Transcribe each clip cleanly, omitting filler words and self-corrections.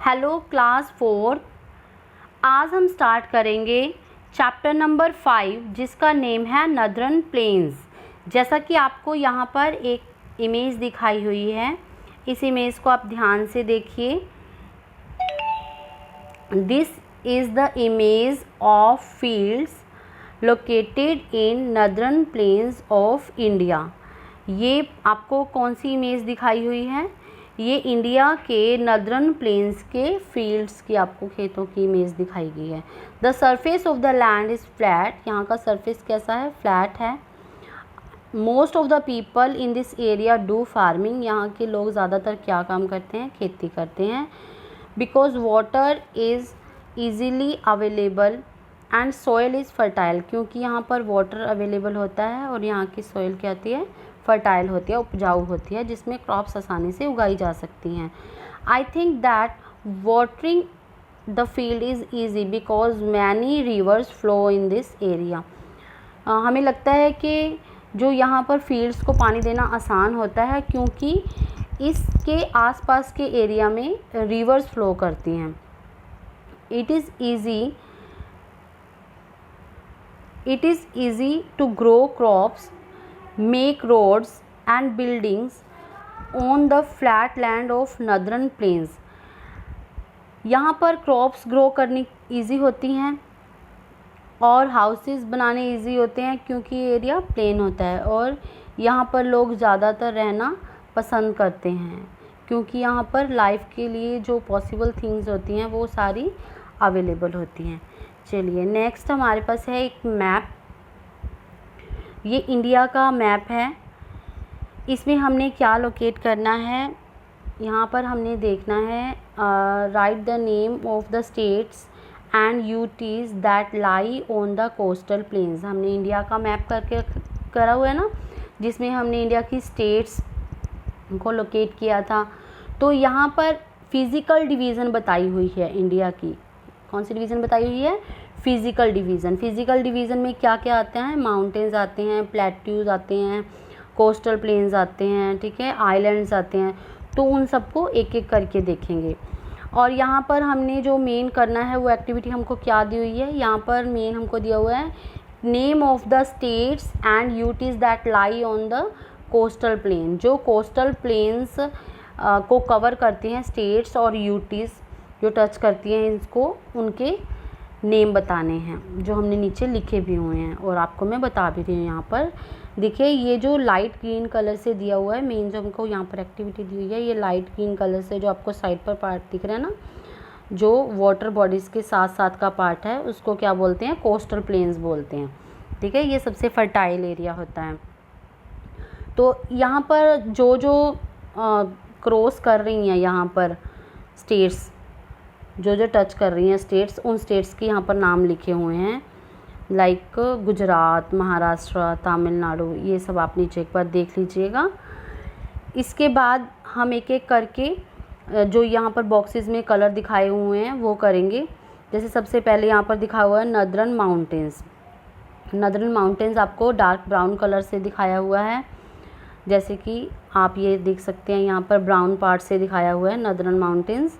Hello class 4। आज हम start करेंगे चैप्टर नंबर 5 जिसका नेम है नदरन प्लेन्स। जैसा कि आपको यहाँ पर एक इमेज दिखाई हुई है, इस इमेज को आप ध्यान से देखिए। This is the image of fields located in northern plains of India. ये आपको कौन सी इमेज दिखाई हुई है? ये इंडिया के नदरन प्लेन्स के फील्ड्स की आपको खेतों की इमेज दिखाई गई है। The surface of the land is flat. यहाँ का सरफेस कैसा है? फ्लैट है। Most of the people in this area do farming. यहाँ के लोग ज़्यादातर क्या काम करते हैं? खेती करते हैं। Because water is easily available and soil is fertile. क्योंकि यहाँ पर वाटर अवेलेबल होता है और यहाँ की सॉइल क्या होती है? फर्टाइल होती है, उपजाऊ होती है, जिसमें क्रॉप्स आसानी से उगाई जा सकती हैं। I think that watering the field is easy because many reverse flow in this area. हमें लगता है कि जो यहाँ पर फील्ड्स को पानी देना आसान होता है क्योंकि इसके आसपास के एरिया में रिवर्स फ्लो करती हैं। It is easy to grow crops, make roads and buildings on the flat land of northern plains। यहाँ पर क्रॉप्स ग्रो करनी इजी होती हैं और हाउसेस बनाने इजी होते हैं क्योंकि एरिया प्लेन होता है और यहाँ पर लोग ज़्यादातर रहना पसंद करते हैं क्योंकि यहाँ पर लाइफ के लिए जो पॉसिबल थिंग्स होती हैं वो सारी अवेलेबल होती हैं। चलिए नेक्स्ट हमारे पास है एक मैप। ये इंडिया का मैप है। इसमें हमने क्या लोकेट करना है? यहाँ पर हमने देखना है right the name of the states and UTs that lie on the coastal planes. हमने इंडिया का मैप करके करा हुआ है ना, जिसमें हमने इंडिया की स्टेट्स को लोकेट किया था। तो यहाँ पर फिज़िकल डिवीज़न बताई हुई है इंडिया की। कौन सी डिवीज़न बताई हुई है? Physical division. फिज़िकल डिवीज़न में क्या क्या आते हैं? माउंटेन्स आते हैं, प्लेट्यूज आते हैं, कोस्टल प्लेन्स आते हैं, ठीक है, आइलैंड्स आते हैं। तो उन सबको एक एक करके देखेंगे। और यहाँ पर हमने जो मेन करना है वो एक्टिविटी हमको क्या दी हुई है? यहाँ पर मेन हमको दिया हुआ है name of the states and UTs that lie on the coastal plain. जो कोस्टल प्लेन्स को कवर करती हैं, स्टेट्स और यूटीज़ जो टच करती हैं इसको, उनके नेम बताने हैं जो हमने नीचे लिखे भी हुए हैं और आपको मैं बता भी रही हूँ। यहाँ पर देखिए, ये जो लाइट ग्रीन कलर से दिया हुआ है, मेन जो हमको यहाँ पर एक्टिविटी दी हुई है, ये लाइट ग्रीन कलर से जो आपको साइड पर पार्ट दिख रहा है ना, जो वाटर बॉडीज़ के साथ साथ का पार्ट है, उसको क्या बोलते हैं? कोस्टल प्लेन्स बोलते हैं, ठीक है। ये सबसे फर्टाइल एरिया होता है। तो यहाँ पर जो जो क्रॉस कर रही हैं यहाँ पर स्टेट्स, जो जो टच कर रही हैं स्टेट्स, उन स्टेट्स के यहाँ पर नाम लिखे हुए हैं, लाइक गुजरात, महाराष्ट्र, तमिलनाडु, ये सब आप नीचे एक बार देख लीजिएगा। इसके बाद हम एक एक करके जो यहाँ पर बॉक्सेस में कलर दिखाए हुए हैं वो करेंगे। जैसे सबसे पहले यहाँ पर दिखा हुआ है नदरन माउंटेन्स। नदरन माउंटेन्स आपको डार्क ब्राउन कलर से दिखाया हुआ है, जैसे कि आप ये देख सकते हैं यहाँ पर ब्राउन पार्ट से दिखाया हुआ है नदरन माउंटेन्स,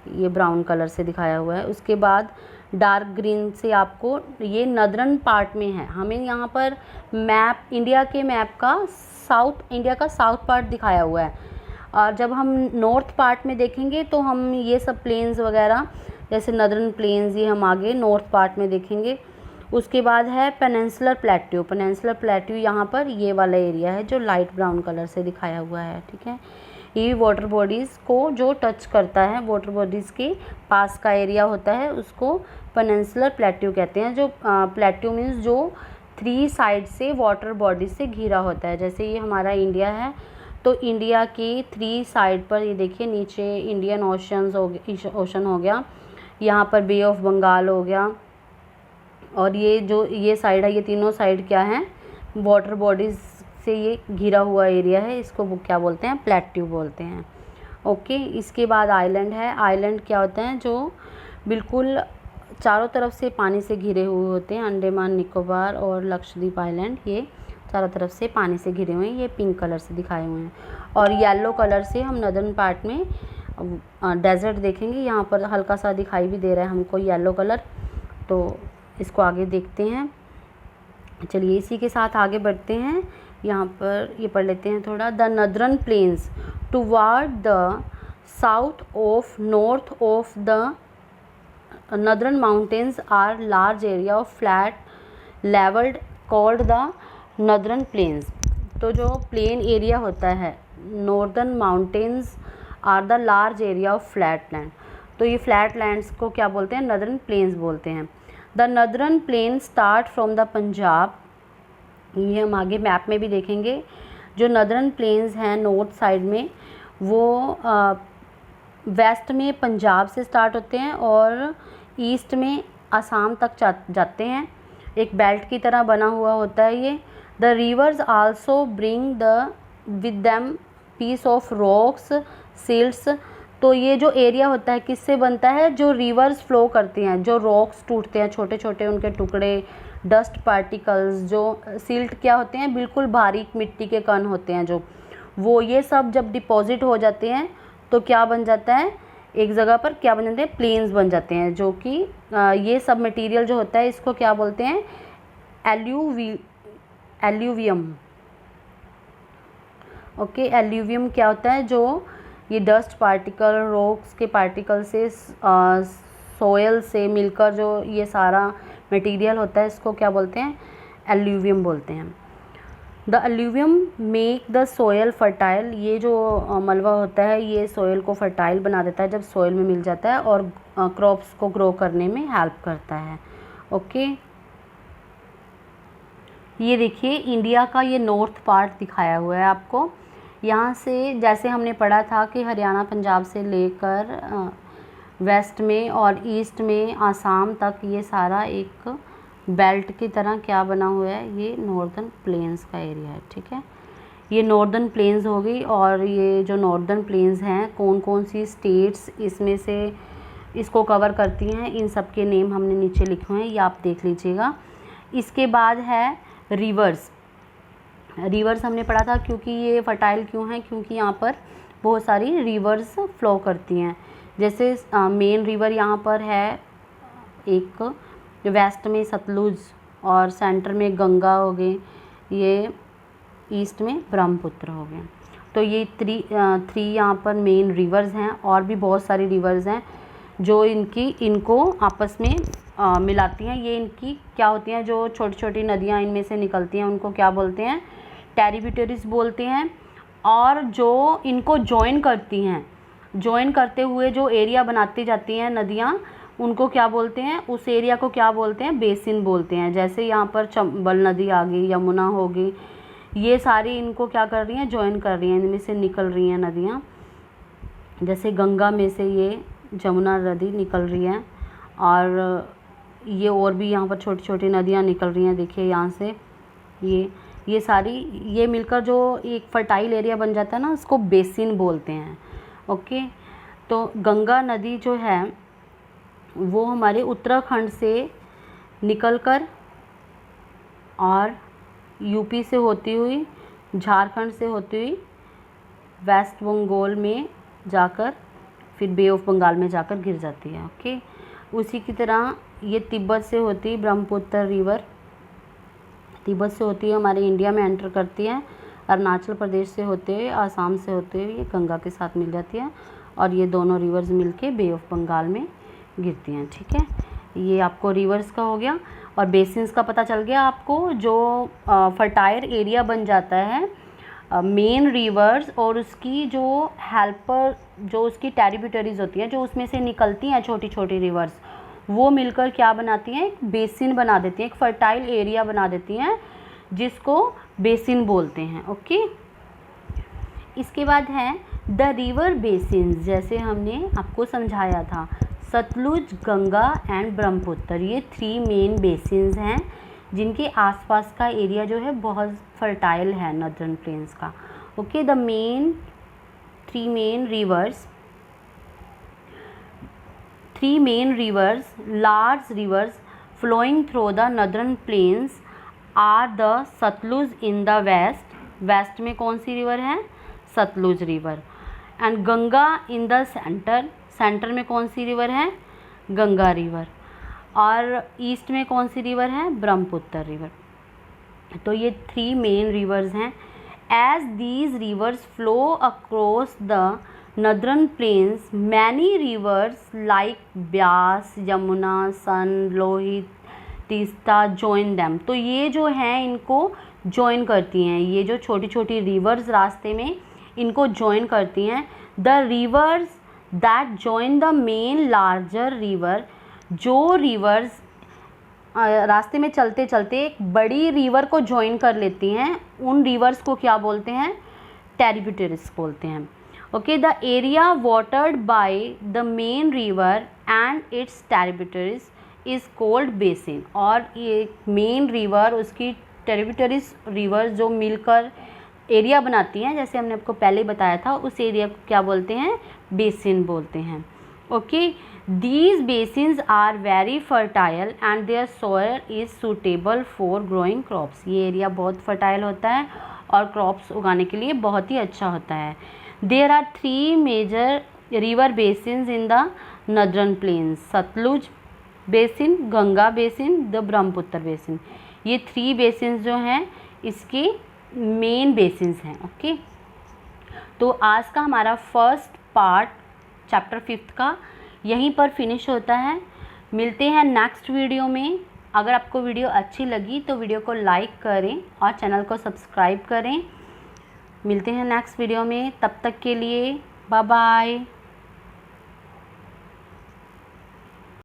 ये ब्राउन कलर से दिखाया हुआ है। उसके बाद डार्क ग्रीन से आपको ये नदरन पार्ट में है। हमें यहाँ पर मैप, इंडिया के मैप का इंडिया का साउथ पार्ट दिखाया हुआ है और जब हम नॉर्थ पार्ट में देखेंगे तो हम ये सब प्लेन्स वगैरह जैसे नदरन प्लेन्स, ये हम आगे नॉर्थ पार्ट में देखेंगे। उसके बाद है पेनिनसुलर प्लेट्यू। पेनिनसुलर प्लेट्यू यहाँ पर ये वाला एरिया है जो लाइट ब्राउन कलर से दिखाया हुआ है, ठीक है। ये वाटर बॉडीज़ को जो टच करता है, वाटर बॉडीज़ के पास का एरिया होता है, उसको पेनिनसुलर प्लेट्यू कहते हैं। जो प्लेट्यू मीन्स जो 3 साइड से वाटर बॉडीज से घिरा होता है। जैसे ये हमारा इंडिया है तो इंडिया की 3 साइड पर ये देखिए, नीचे इंडियन ओशन हो गया, यहाँ पर बे ऑफ बंगाल हो गया, और ये जो ये साइड है, ये तीनों साइड क्या हैं? वाटर बॉडीज़ से ये घिरा हुआ एरिया है, इसको वो क्या बोलते हैं? प्लेट्यू बोलते हैं, ओके। इसके बाद आइलैंड है। आइलैंड क्या होते हैं? जो बिल्कुल चारों तरफ से पानी से घिरे हुए होते हैं। अंडमान निकोबार और लक्षद्वीप आइलैंड ये चारों तरफ से पानी से घिरे हुए हैं। ये पिंक कलर से दिखाए हुए हैं और येलो कलर से हम नदर्न पार्ट में डेजर्ट देखेंगे। यहाँ पर हल्का सा दिखाई भी दे रहा है हमको येलो कलर, तो इसको आगे देखते हैं। चलिए इसी के साथ आगे बढ़ते हैं। यहाँ पर ये पढ़ लेते हैं थोड़ा। The northern plains toward the south of north of the northern mountains are large area of flat levelled called the northern plains. तो जो प्लेन एरिया होता है, northern mountains are the large area of flat land. तो ये flat lands को क्या बोलते हैं? नदरन प्लेन्स बोलते हैं। The northern plain start from the Punjab, ये हम आगे मैप में भी देखेंगे। जो नदरन प्लेन्स हैं नॉर्थ साइड में, वो वेस्ट में पंजाब से स्टार्ट होते हैं और ईस्ट में असम तक जाते हैं। एक बेल्ट की तरह बना हुआ होता है ये। The rivers also bring the with them piece of rocks silts. तो ये जो एरिया होता है किससे बनता है? जो रिवर्स फ्लो करती हैं, जो रॉक्स टूटते हैं छोटे छोटे उनके टुकड़े, डस्ट पार्टिकल्स, जो सिल्ट क्या होते हैं? बिल्कुल बारीक मिट्टी के कण होते हैं जो, वो ये सब जब डिपॉजिट हो जाते हैं तो क्या बन जाता है? एक जगह पर क्या बन जाते हैं? प्लेन्स बन जाते हैं। जो कि ये सब मटेरियल जो होता है इसको क्या बोलते हैं? एल्यूवियम। ओके, एल्यूवियम क्या होता है? जो ये डस्ट पार्टिकल, रॉक्स के पार्टिकल से, सोयल से मिलकर जो ये सारा मटेरियल होता है इसको क्या बोलते हैं? एल्यूवियम बोलते हैं। The alluvium make the soil fertile. ये जो मलबा होता है ये सोयल को फर्टाइल बना देता है जब सोयल में मिल जाता है, और क्रॉप्स को ग्रो करने में हेल्प करता है। ओके, ये देखिए इंडिया का ये नॉर्थ पार्ट दिखाया हुआ है आपको। यहाँ से जैसे हमने पढ़ा था कि हरियाणा पंजाब से लेकर वेस्ट में और ईस्ट में आसाम तक ये सारा एक बेल्ट की तरह क्या बना हुआ है? ये नॉर्दर्न प्लेन्स का एरिया है। ठीक है, ये नॉर्दर्न प्लेन्स हो गई। और ये जो नॉर्दर्न प्लेन्स हैं कौन कौन सी स्टेट्स इसमें से इसको कवर करती हैं, इन सब के नेम हमने नीचे लिखे हुए हैं, ये आप देख लीजिएगा। इसके बाद है रिवर्स। रिवर्स हमने पढ़ा था क्योंकि ये फर्टाइल क्यों है? क्योंकि यहाँ पर बहुत सारी रिवर्स फ्लो करती हैं। जैसे मेन रिवर यहाँ पर है एक, वेस्ट में सतलुज और सेंटर में गंगा हो गई, ये ईस्ट में ब्रह्मपुत्र हो गए। तो ये थ्री यहाँ पर मेन रिवर्स हैं। और भी बहुत सारी रिवर्स हैं जो इनको आपस में मिलाती हैं। ये इनकी क्या होती हैं? जो छोटी छोटी नदियाँ इनमें से निकलती हैं उनको क्या बोलते हैं? ट्रिब्यूटरीज बोलते हैं। और जो इनको जॉइन करती हैं, जॉइन करते हुए जो एरिया बनाती जाती हैं नदियाँ, उनको क्या बोलते हैं? उस एरिया को क्या बोलते हैं? बेसिन बोलते हैं। जैसे यहाँ पर चंबल नदी आ गई, यमुना होगी, ये सारी इनको क्या कर रही हैं? जॉइन कर रही हैं, इनमें से निकल रही हैं नदियाँ। जैसे गंगा में से ये जमुना नदी निकल रही है, और ये और भी यहाँ पर छोटी छोटी नदियाँ निकल रही हैं। देखिए यहाँ से ये सारी ये मिलकर जो एक फर्टाइल एरिया बन जाता है ना, उसको बेसिन बोलते हैं। ओके, तो गंगा नदी जो है वो हमारे उत्तराखंड से निकलकर और यूपी से होती हुई, झारखंड से होती हुई वेस्ट बंगाल में जाकर फिर बे ऑफ बंगाल में जाकर गिर जाती है। ओके, उसी की तरह ये तिब्बत से होती है, ब्रह्मपुत्र रिवर तिब्बत से होती है, हमारे इंडिया में एंटर करती है, अरुणाचल प्रदेश से होते हुए, आसाम से होते हुए ये गंगा के साथ मिल जाती है, और ये दोनों रिवर्स मिलके बे ऑफ बंगाल में गिरती हैं। ठीक है, ये आपको रिवर्स का हो गया। और बेसिन्स का पता चल गया आपको। जो फर्टाइल एरिया बन जाता है मेन रिवर्स और उसकी जो हेल्पर, जो उसकी ट्रिब्यूटरीज होती हैं, जो उसमें से निकलती हैं छोटी छोटी रिवर्स, वो मिलकर क्या बनाती हैं? एक बेसिन बना देती हैं, एक फर्टाइल एरिया बना देती हैं, जिसको बेसिन बोलते हैं। ओके, इसके बाद है द रिवर बेसिन। जैसे हमने आपको समझाया था, सतलुज, गंगा एंड ब्रह्मपुत्र, ये 3 मेन बेसिन्स हैं जिनके आसपास का एरिया जो है बहुत फर्टाइल है नॉर्दर्न प्लेन्स का। Okay, the main 3 main rivers, large rivers flowing through the northern plains are the Satluj in the west में कौन सी रिवर है? Sutlej river. And Ganga in the centre, centre में कौन सी रिवर है, गंगा रिवर, और ईस्ट में कौन सी रिवर है, ब्रह्मपुत्र रिवर। तो ये 3 मेन रिवर्स हैं। As these rivers flow across the northern plains many rivers like Beas, Yamuna, Son, Lohit, Teesta join them. तो ये जो हैं इनको जॉइन करती हैं, ये जो छोटी छोटी रिवर्स रास्ते में इनको जॉइन करती हैं। The reverse that join the main larger river, जो रिवर्स रास्ते में चलते चलते एक बड़ी रिवर को जॉइन कर लेती हैं, उन रिवर्स को क्या बोलते हैं, ट्रिब्यूटरीज बोलते हैं। Okay, the area watered by the main river and it's tributaries is cold basin. और ये मेन रिवर उसकी ट्रिब्यूटरीज रिवर जो मिलकर एरिया बनाती हैं, जैसे हमने आपको पहले बताया था, उस एरिया को क्या बोलते हैं, बेसिन बोलते हैं। Okay, these basins are very fertile and their soil is suitable for growing crops। ये एरिया बहुत फर्टाइल होता है और क्रॉप्स उगाने के लिए बहुत ही अच्छा होता है। There are 3 major river basins in the northern plains, Sutlej basin, Ganga basin, the Brahmaputra basin. ये 3 बेसिन जो हैं इसके मेन बेसिन्स हैं। ओके, तो आज का हमारा फर्स्ट पार्ट चैप्टर 5 का यहीं पर फिनिश होता है। मिलते हैं नेक्स्ट वीडियो में। अगर आपको वीडियो अच्छी लगी तो वीडियो को लाइक करें और चैनल को सब्सक्राइब करें। मिलते हैं नेक्स्ट वीडियो में, तब तक के लिए बाय बाय।